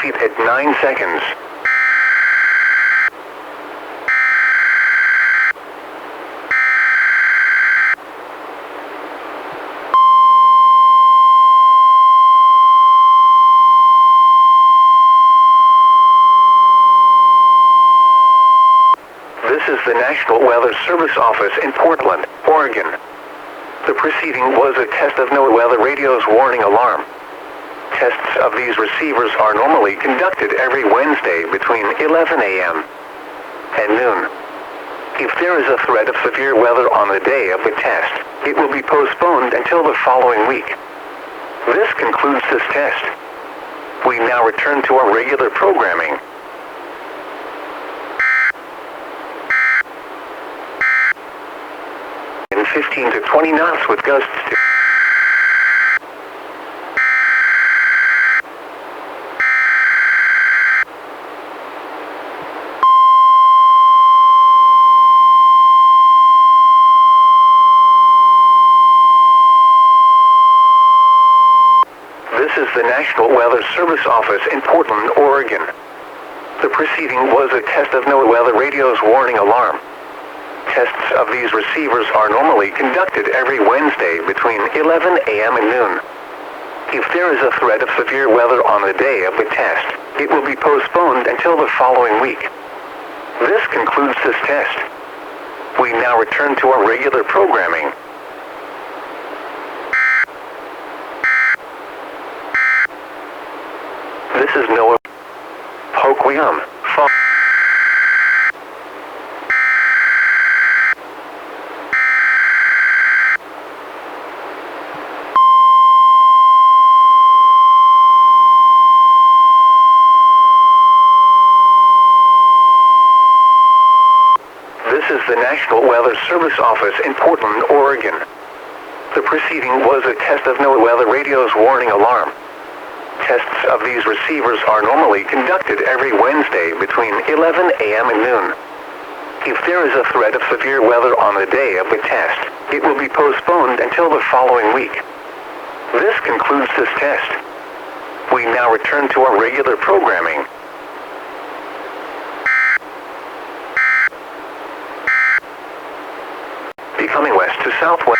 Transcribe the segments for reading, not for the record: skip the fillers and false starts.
feet at 9 seconds. This is the National Weather Service office in Portland, Oregon. The proceeding was a test of NWR weather radio's warning alarm. Tests of these receivers are normally conducted every Wednesday between 11 a.m. and noon. If there is a threat of severe weather on the day of the test, it will be postponed until the following week. This concludes this test. We now return to our regular programming. In 15 to 20 knots with gusts to This is the National Weather Service office in Portland, Oregon. The proceeding was a test of NWR weather radio's warning alarm. Tests of these receivers are normally conducted every Wednesday between 11 a.m. and noon. If there is a threat of severe weather on the day of the test, it will be postponed until the following week. This concludes this test. We now return to our regular programming. This is NWR Reecom. This is the National Weather Service office in Portland, Oregon. The proceeding was a test of NWR weather radio's warning alarm. Tests of these receivers are normally conducted every Wednesday between 11 a.m. and noon. If there is a threat of severe weather on the day of the test, it will be postponed until the following week. This concludes this test. We now return to our regular programming. Becoming west to southwest.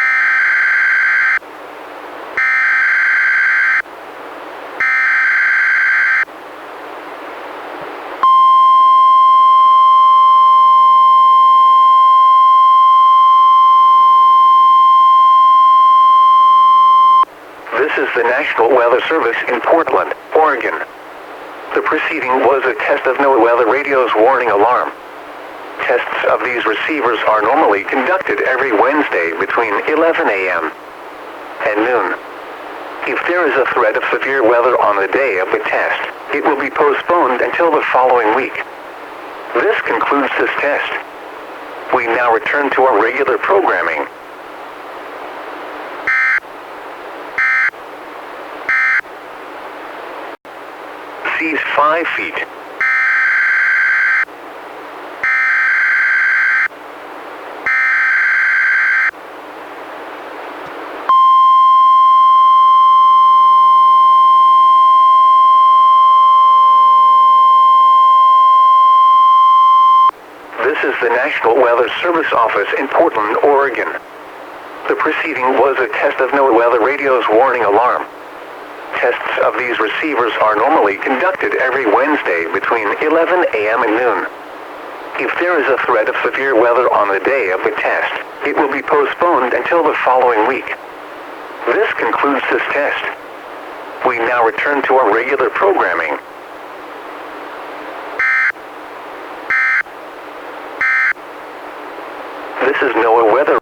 This is the National Weather Service in Portland, Oregon. The proceeding was a test of NWR weather radio's warning alarm. Tests of these receivers are normally conducted every Wednesday between 11 a.m. and noon. If there is a threat of severe weather on the day of the test, it will be postponed until the following week. This concludes this test. We now return to our regular programming. Seas 5 feet. This is the National Weather Service office in Portland, Oregon. The proceeding was a test of NWR weather radio's warning alarm. Tests of these receivers are normally conducted every Wednesday between 11 a.m. and noon. If there is a threat of severe weather on the day of the test, it will be postponed until the following week. This concludes this test. We now return to our regular programming. This is NWR weather.